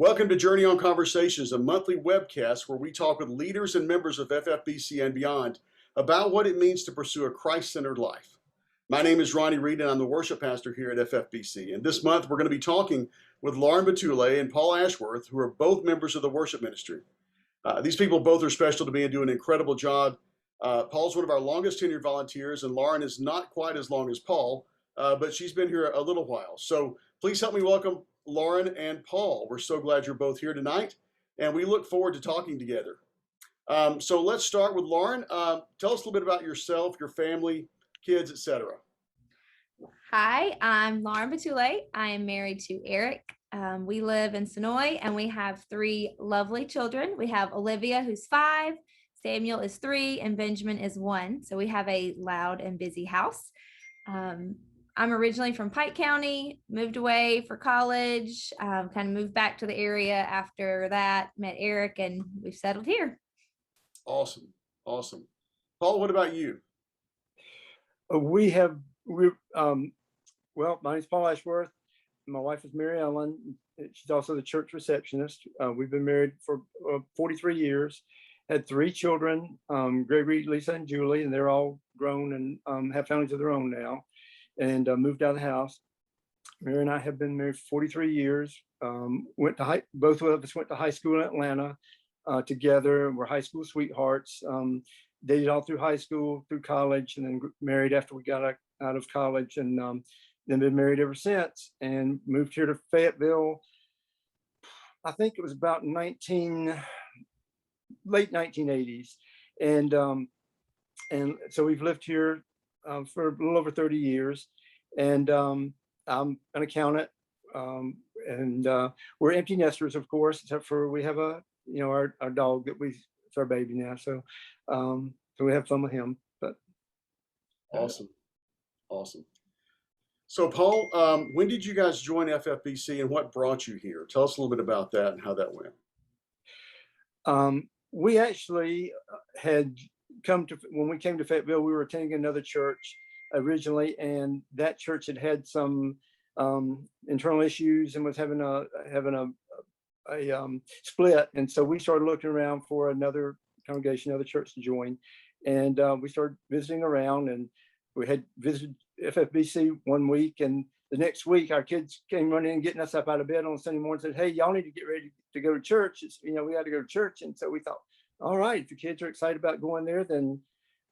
Welcome to Journey on Conversations, a monthly webcast where we talk with leaders and members of FFBC and beyond about what it means to pursue a Christ-centered life. My name is Ronnie Reid, and I'm the worship pastor here at FFBC. And this month, we're going to be talking with Lauren Batule and Paul Ashworth, who are both members of the worship ministry. These people both are special to me and do an incredible job. Paul's one of our longest tenured volunteers, and Lauren is not quite as long as Paul, but she's been here a little while. So please help me welcome Lauren and Paul. We're so glad you're both here tonight, and we look forward to talking together. So let's start with Lauren. Tell us a little bit about yourself, your family, kids, etc. Hi, I'm Lauren Batule. I am married to Eric. We live in Sonoy, and we have three lovely children. We have Olivia, who's 5, Samuel is 3, and Benjamin is 1. So we have a loud and busy house. I'm originally from Pike County, moved away for college, kind of moved back to the area after that, met Eric, and we've settled here. Awesome. Awesome. Paul, what about you? Well, my name's Paul Ashworth. My wife is Mary Ellen. She's also the church receptionist. We've been married for 43 years, had 3 children, Gregory, Lisa, and Julie, and they're all grown and have families of their own now, and moved out of the house. Mary and I have been married for 43 years. Both of us went to high school in Atlanta together. We're high school sweethearts. Dated all through high school, through college, and then married after we got out of college, and then been married ever since, and moved here to Fayetteville. I think it was about late 1980s, and so we've lived here for a little over 30 years, and I'm an accountant, and we're empty nesters, of course, except for we have our dog it's our baby now, so we have fun with him. But Awesome. So Paul, when did you guys join FFBC, and what brought you here? Tell us a little bit about that and how that went. We actually had when we came to Fayetteville, we were attending another church originally, and that church had some internal issues and was having a split, and so we started looking around for another congregation, another church to join, and we started visiting around, and we had visited FFBC one week, and the next week our kids came running and getting us up out of bed on Sunday morning and said, "Hey, y'all need to get ready to go to church. We had to go to church." And so we thought, all right, if the kids are excited about going there, then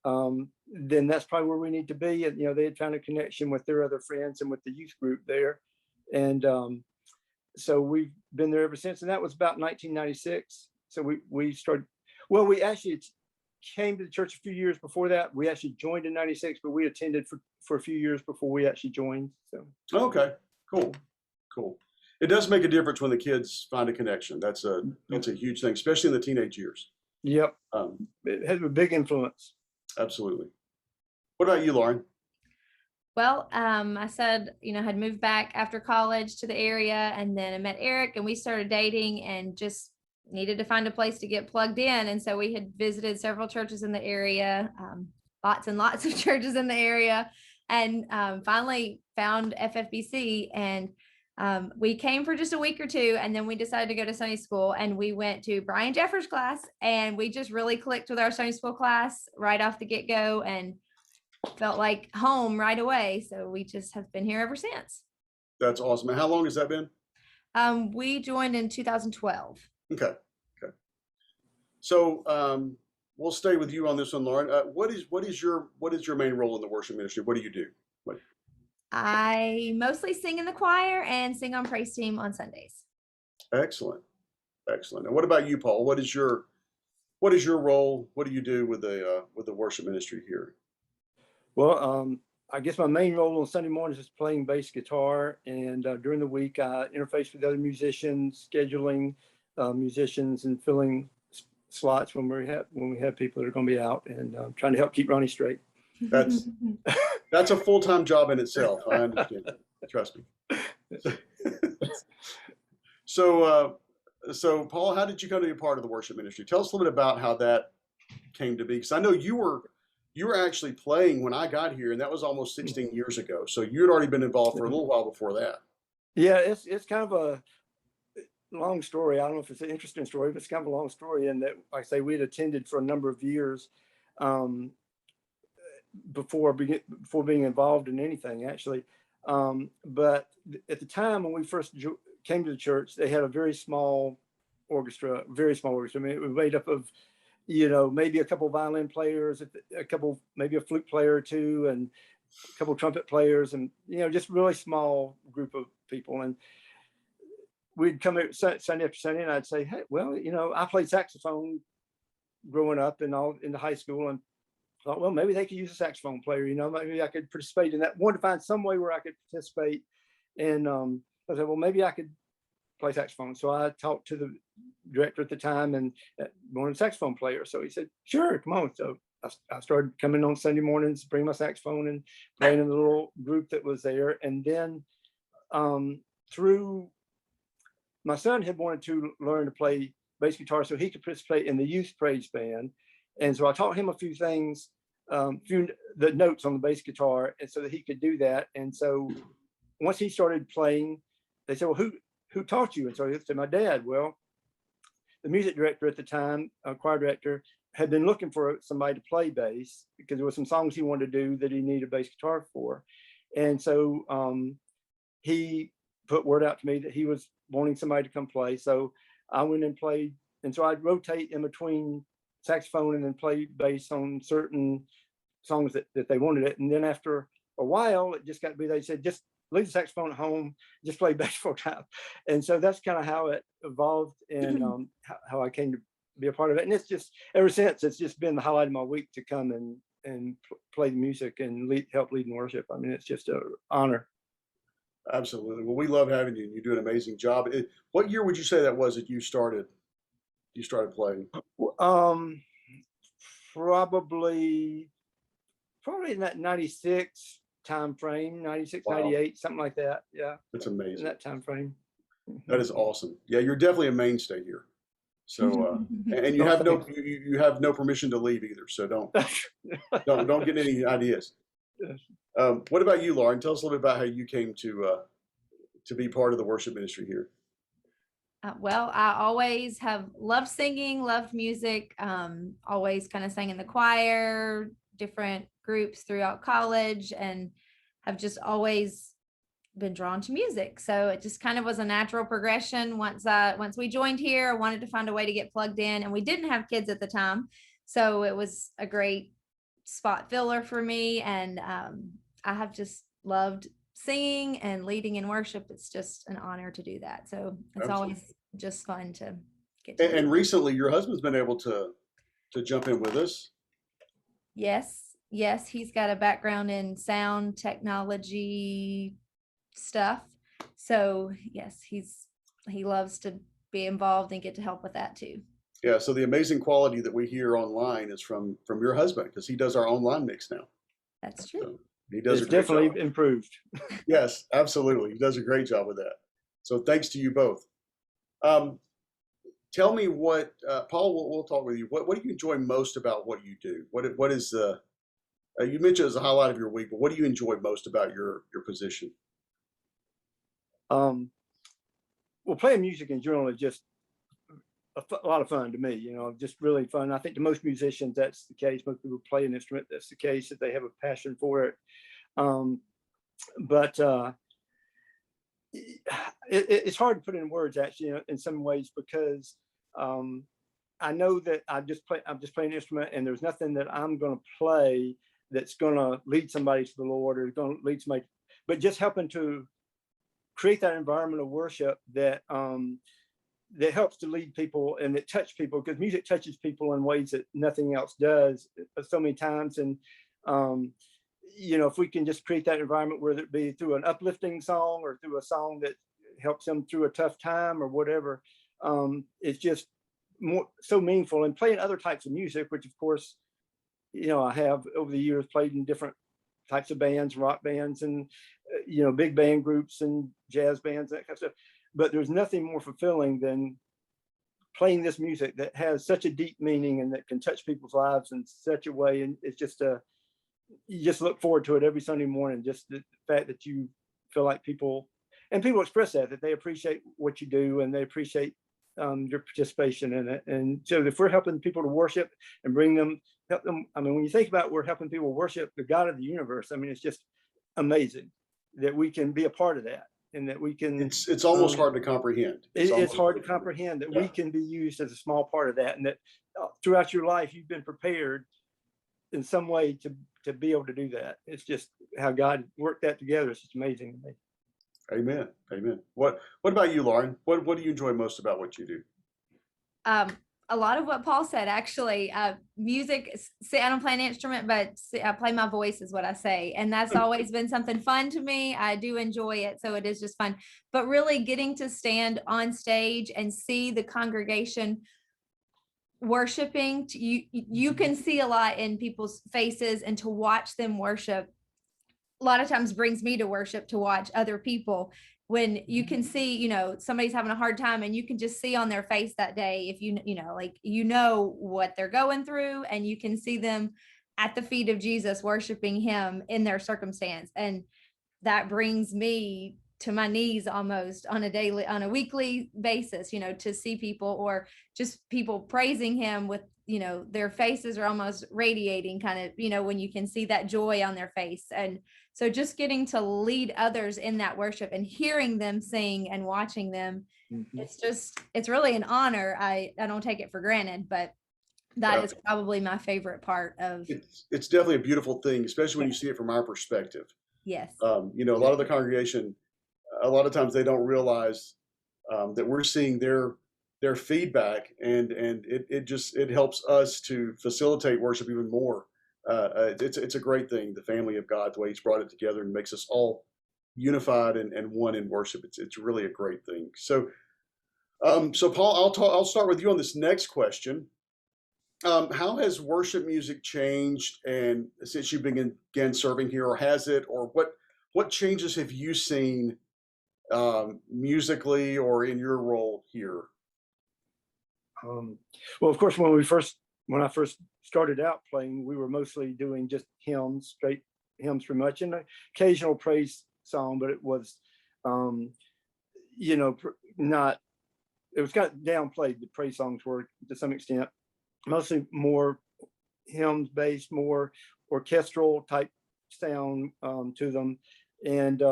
that's probably where we need to be. And they had found a connection with their other friends and with the youth group there, and so we've been there ever since. And that was about 1996. So we started. Well, we actually came to the church a few years before that. We actually joined in 96, but we attended for a few years before we actually joined. So okay, cool. It does make a difference when the kids find a connection. That's a huge thing, especially in the teenage years. Yep. It has a big influence. Absolutely. What about you, Lauren? Well, I said, had moved back after college to the area, and then I met Eric, and we started dating and just needed to find a place to get plugged in. And so we had visited several churches in the area, lots and lots of churches in the area, and finally found FFBC. And we came for just a week or two, and then we decided to go to Sunday school, and we went to Brian Jeffers' class, and we just really clicked with our Sunday school class right off the get-go and felt like home right away. So we just have been here ever since. That's awesome. And how long has that been? We joined in 2012. Okay. So we'll stay with you on this one, Lauren. What is your main role in the worship ministry? What do you do? I mostly sing in the choir and sing on praise team on Sundays. Excellent. And what about you, Paul? What is your role? What do you do with the worship ministry here? Well, I guess my main role on Sunday mornings is playing bass guitar, and during the week I interface with other musicians, scheduling musicians, and filling slots when we have people that are going to be out, and trying to help keep Ronnie straight. That's a full-time job in itself. I understand that. Trust me. So Paul, how did you come to be a part of the worship ministry? Tell us a little bit about how that came to be, because I know you were actually playing when I got here, and that was almost 16 years ago. So you had already been involved for a little while before that. Yeah, it's kind of long story. I don't know if it's an interesting story, but it's kind of a long story. And that, like I say, we had attended for a number of years um, before being involved in anything, actually. But at the time when we first came to the church, they had a very small orchestra, very small orchestra. I mean, it was made up of, maybe a couple of violin players, maybe a flute player or two, and a couple of trumpet players, and just really small group of people. And we'd come here Sunday after Sunday, and I'd say, hey, well, I played saxophone growing up and all in the high school, and thought, well, maybe they could use a saxophone player. Maybe I could participate in that. Wanted to find some way where I could participate, and I said, well, maybe I could play saxophone. So I talked to the director at the time and wanted a saxophone player. So he said, sure, come on. So I started coming on Sunday mornings, bring my saxophone and playing in the little group that was there. And then through my son had wanted to learn to play bass guitar so he could participate in the youth praise band. And so I taught him a few things, the notes on the bass guitar, and so that he could do that. And so once he started playing, they said, well, who taught you? And so I said, my dad. Well, the music director at the time, choir director, had been looking for somebody to play bass because there were some songs he wanted to do that he needed a bass guitar for. And so he put word out to me that he was wanting somebody to come play. So I went and played. And so I'd rotate in between saxophone and then play bass on certain songs that they wanted it. And then after a while, it just got to be, they said, just leave the saxophone at home, just play bass full time. And so that's kind of how it evolved and how I came to be a part of it. And it's just, ever since, it's just been the highlight of my week to come and play the music and help lead in worship. I mean, it's just an honor. Absolutely. Well, we love having you, and you do an amazing job. What year would you say that was that you started playing? Probably in that 96 time frame, 96, wow. 98, something like that. Yeah. That's amazing. In that time frame. That is awesome. Yeah, you're definitely a mainstay here. So and you have no permission to leave either. So don't get any ideas. What about you, Lauren? Tell us a little bit about how you came to be part of the worship ministry here. Well, I always have loved singing, loved music, always kind of sang in the choir, different groups throughout college, and have just always been drawn to music. So it just kind of was a natural progression. Once we joined here, I wanted to find a way to get plugged in, and we didn't have kids at the time. So it was a great spot filler for me. And I have just loved singing and leading in worship. It's just an honor to do that. So it's Absolutely. Always just fun to get to. And recently your husband's been able to jump in with us. Yes, he's got a background in sound technology stuff. So yes, he loves to be involved and get to help with that too. Yeah, so the amazing quality that we hear online is from your husband, because he does our online mix now. That's true. So he does it's definitely improved. Yes, absolutely. He does a great job with that. So thanks to you both. Tell me what, Paul, we'll talk with you. What do you enjoy most about what you do? What is you mentioned as a highlight of your week, but what do you enjoy most about your position? Well, playing music in general is just a lot of fun to me, just really fun. I think to most musicians, that's the case. Most people play an instrument, that's the case, that they have a passion for it. But it's hard to put in words, actually, in some ways, because I know that I'm just playing an instrument, and there's nothing that I'm going to play that's going to lead somebody to the Lord or going to lead somebody, but just helping to create that environment of worship that that helps to lead people and that touch people, because music touches people in ways that nothing else does so many times. And if we can just create that environment, whether it be through an uplifting song or through a song that helps them through a tough time or whatever, it's just so meaningful. And playing other types of music, which of course, I have over the years played in different types of bands, rock bands, and big band groups and jazz bands, that kind of stuff. But there's nothing more fulfilling than playing this music that has such a deep meaning and that can touch people's lives in such a way. And it's just you just look forward to it every Sunday morning. Just the fact that you feel like people and people express that they appreciate what you do and they appreciate your participation in it. And so if we're helping people to worship and help them, I mean, when you think about it, we're helping people worship the God of the universe. I mean, it's just amazing that we can be a part of that, and that we can. It's almost hard to comprehend. It's hard to comprehend that we can be used as a small part of that, and that throughout your life you've been prepared in some way to be able to do that. It's just how God worked that together. It's just amazing to me. Amen. Amen. What about you, Lauren? What do you enjoy most about what you do? A lot of what Paul said, actually. Music, I don't play an instrument, but I play my voice is what I say. And that's always been something fun to me. I do enjoy it. So it is just fun. But really getting to stand on stage and see the congregation worshiping, you can see a lot in people's faces, and to watch them worship a lot of times brings me to worship, to watch other people. When you can see, you know, somebody's having a hard time, and you can just see on their face that day, if you know, like, you know what they're going through, and you can see them at the feet of Jesus worshiping him in their circumstance. And that brings me to my knees almost on a weekly basis, you know, to see people, or just people praising him with, you know, their faces are almost radiating, kind of, you know, when you can see that joy on their face. And so just getting to lead others in that worship and hearing them sing and watching them, it's really an honor. I don't take it for granted, but that is probably my favorite part of it's definitely a beautiful thing, especially when you see it from our perspective. Yes. You know, a lot of the congregation, a lot of times they don't realize that we're seeing their feedback, and it helps us to facilitate worship even more. It's a great thing, the family of God, the way he's brought it together and makes us all unified and one in worship. It's really a great thing. So Paul, I'll start with you on this next question. How has worship music changed, and since you began serving here, or has it, or what changes have you seen musically or in your role here? Well, of course, when I first started out playing, we were mostly doing just hymns, straight hymns pretty much, and an occasional praise song, but it was, you know, it was kind of downplayed. The praise songs were, to some extent, mostly more hymns based, more orchestral type sound to them. And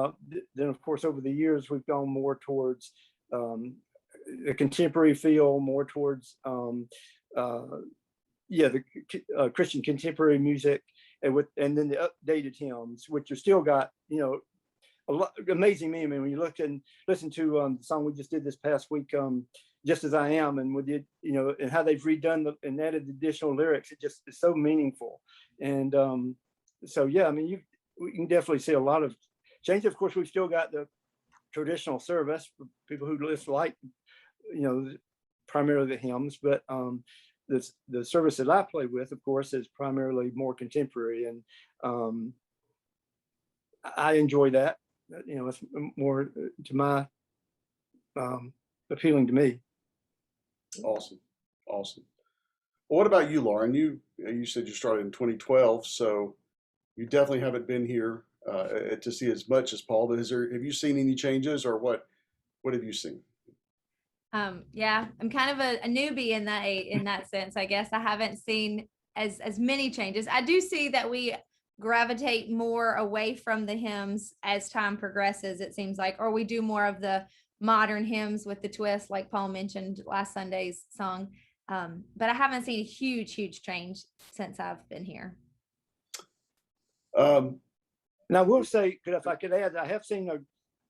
then, of course, over the years, we've gone more towards a contemporary feel, more towards the Christian contemporary music, and then the updated hymns, which are still got, you know, a lot amazing me. I mean, when you look and listen to the song we just did this past week, "Just As I Am," and we did, you know, and how they've redone and added additional lyrics, it just is so meaningful. And so yeah, I mean, we can definitely see a lot of change. Of course, we've still got the traditional service for people who just like, you know, primarily the hymns, but the service that I play with, of course, is primarily more contemporary, and I enjoy that. You know, it's more to my appealing to me. Awesome. Well, what about you, Lauren? You said you started in 2012, so you definitely haven't been here to see as much as Paul. But have you seen any changes, or what have you seen? Yeah, I'm kind of a newbie in that sense. I guess I haven't seen as many changes. I do see that we gravitate more away from the hymns as time progresses, it seems like, or we do more of the modern hymns with the twist, like Paul mentioned last Sunday's song. But I haven't seen a huge change since I've been here. And I will say, if I could add, I have seen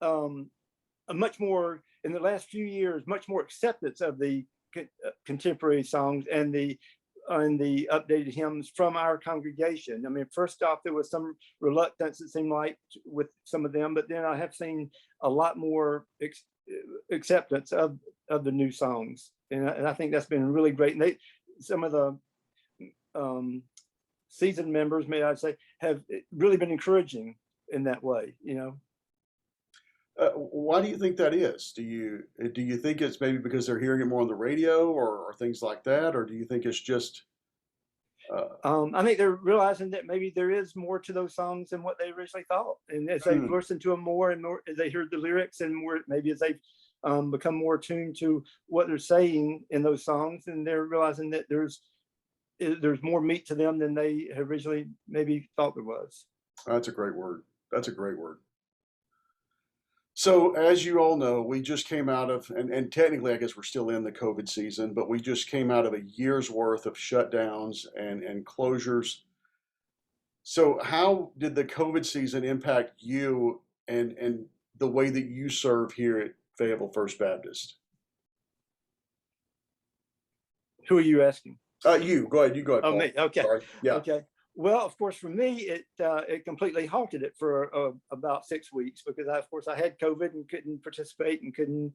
a much more, in the last few years, much more acceptance of the contemporary songs and the updated hymns from our congregation. I mean, first off, there was some reluctance, it seemed like, with some of them, but then I have seen a lot more acceptance of the new songs, and I think that's been really great. And some of the seasoned members, may I say, have really been encouraging in that way, you know. Why do you think that is? Do you think it's maybe because they're hearing it more on the radio, or things like that, or do you think it's just I think they're realizing that maybe there is more to those songs than what they originally thought. And as they've listened to them more and more, as they heard the lyrics and more, maybe as they've become more attuned to what they're saying in those songs, and they're realizing that there's more meat to them than they originally maybe thought there was. That's a great word. That's a great word. So as you all know, we just came out of, and technically I guess we're still in the COVID season, but we just came out of a year's worth of shutdowns and closures. So how did the COVID season impact you and the way that you serve here at Fayetteville First Baptist? Who are you asking? You go ahead. You go ahead. Oh, Paul. me. Okay. Sorry. Yeah. Okay. Well, of course, for me, it completely halted it for about 6 weeks because, of course, I had COVID and couldn't participate and couldn't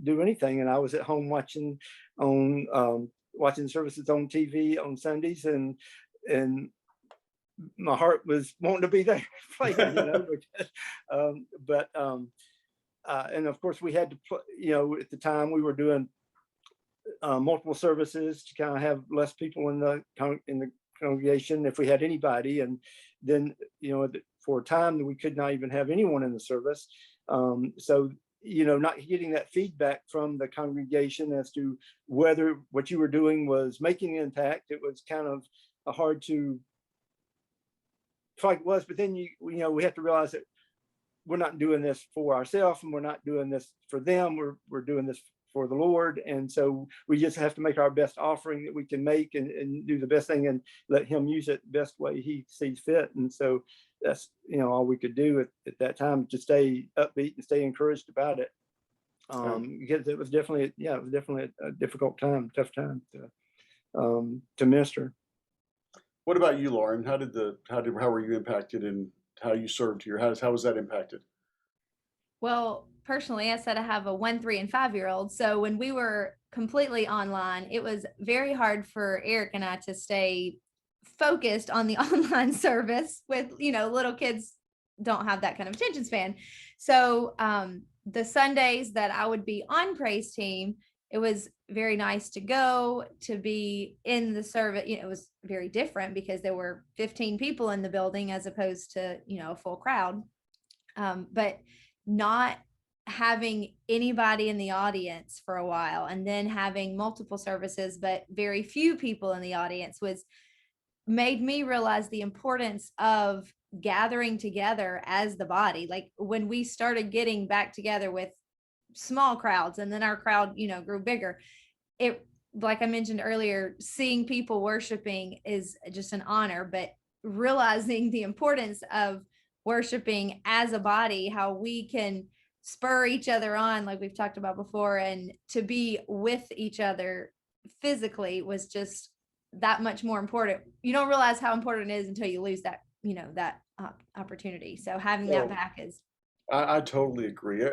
do anything. And I was at home watching services on TV on Sundays, and my heart was wanting to be there playing, because, and of course, we had to at the time we were doing multiple services to kind of have less people in the congregation if we had anybody, and then for a time we could not even have anyone in the service. So not getting that feedback from the congregation as to whether what you were doing was making an impact, it was kind of hard to like it was. But then we have to realize that we're not doing this for ourselves, and we're not doing this for them. We're doing this for the Lord. And so we just have to make our best offering that we can make and do the best thing and let him use it the best way he sees fit. And so that's, all we could do at that time, to stay upbeat and stay encouraged about it. Because it was definitely a difficult time, tough time to minister. What about you, Lauren? How were you impacted, and how you served here? How was that impacted? Well, personally, I said I have a 1, 3, and 5-year-old. So when we were completely online, it was very hard for Eric and I to stay focused on the online service with, little kids don't have that kind of attention span. So the Sundays that I would be on praise team, it was very nice to go to be in the service. It was very different because there were 15 people in the building as opposed to, a full crowd. But not having anybody in the audience for a while, and then having multiple services but very few people in the audience, made me realize the importance of gathering together as the body. Like when we started getting back together with small crowds, and then our crowd grew bigger, it, like I mentioned earlier, seeing people worshiping is just an honor, but realizing the importance of worshiping as a body, how we can spur each other on, like we've talked about before, and to be with each other physically was just that much more important. You don't realize how important it is until you lose that, that opportunity. So having that back is. I totally agree.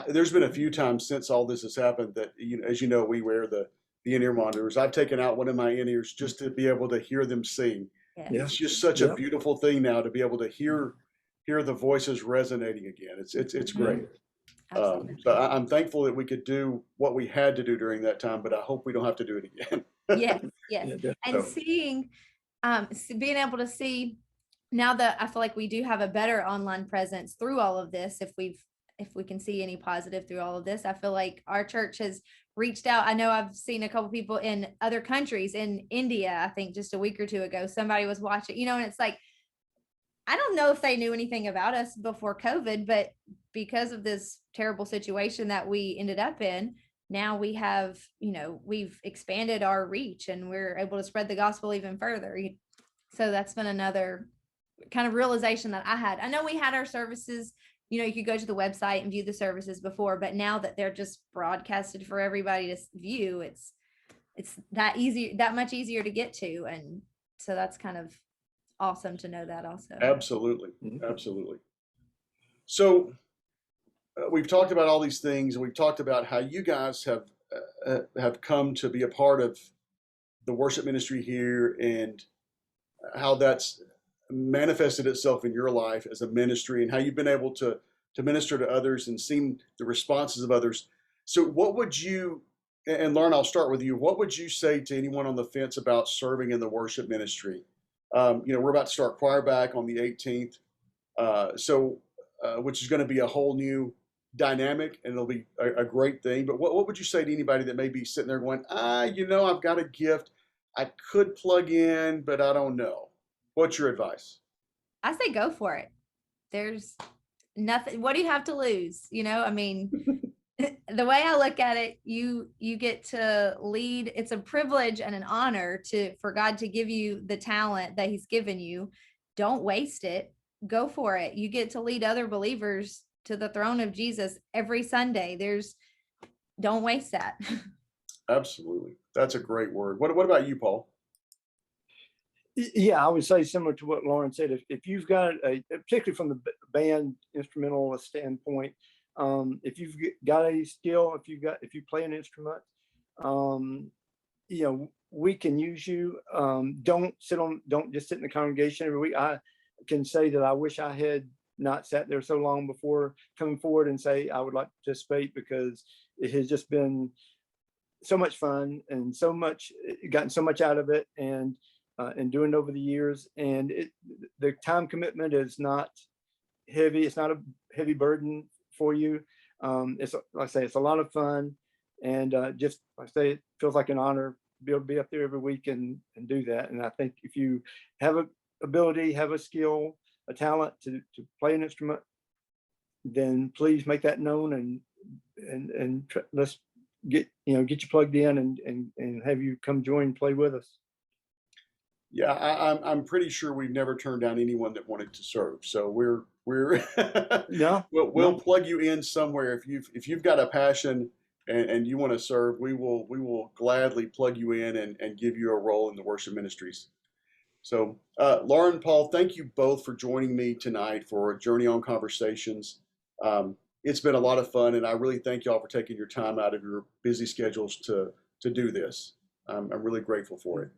There's been a few times since all this has happened that, as you know, we wear the in-ear monitors. I've taken out one of my in-ears just to be able to hear them sing. Yeah. It's just such a beautiful thing now to be able to hear the voices resonating again. It's great. So I'm thankful that we could do what we had to do during that time, but I hope we don't have to do it again. Yes. And seeing, being able to see now that I feel like we do have a better online presence through all of this, if we can see any positive through all of this, I feel like our church has reached out. I know I've seen a couple people in other countries, in India, I think just a week or two ago, somebody was watching, and it's like, I don't know if they knew anything about us before COVID, but because of this terrible situation that we ended up in, now we have, we've expanded our reach and we're able to spread the gospel even further. So that's been another kind of realization that I had. I know we had our services, you could go to the website and view the services before, but now that they're just broadcasted for everybody to view, it's that much easier to get to. And so that's kind of awesome to know that also. Absolutely. Absolutely. So we've talked about all these things, and we've talked about how you guys have come to be a part of the worship ministry here, and how that's manifested itself in your life as a ministry, and how you've been able to minister to others and seen the responses of others. So what would you And Lauren, I'll start with you. What would you say to anyone on the fence about serving in the worship ministry? We're about to start choir back on the 18th, which is going to be a whole new dynamic, and it'll be a great thing. But what would you say to anybody that may be sitting there going, I've got a gift, I could plug in, but I don't know. What's your advice? I say go for it. There's nothing. What do you have to lose? The way I look at it, you get to lead. It's a privilege and an honor for God to give you the talent that he's given you. Don't waste it. Go for it. You get to lead other believers to the throne of Jesus every Sunday. Don't waste that. Absolutely. That's a great word. What about you, Paul? Yeah, I would say similar to what Lauren said. If you've got particularly from the band instrumental standpoint, if you've got a skill, if you play an instrument, we can use you. Don't just sit in the congregation every week. I can say that I wish I had not sat there so long before coming forward and say I would like to participate, because it has just been so much fun and gotten so much out of it, and doing it over the years. And the time commitment is not heavy. It's not a heavy burden for you. It's like I say, it's a lot of fun, and just like I say, it feels like an honor to be able to be up there every week and do that. And I think if you have a ability, have a skill, a talent to play an instrument, then please make that known, and let's get you plugged in and have you come join and play with us. Yeah, I'm pretty sure we've never turned down anyone that wanted to serve. So we're we'll plug you in somewhere if you've got a passion and you want to serve. We will gladly plug you in and give you a role in the worship ministries. So Lauren, Paul, thank you both for joining me tonight for Journey On Conversations. It's been a lot of fun, and I really thank y'all for taking your time out of your busy schedules to do this. I'm really grateful for it.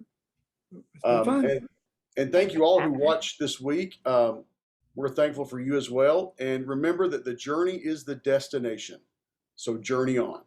And thank you all who watched this week. We're thankful for you as well. And remember that the journey is the destination. So journey on.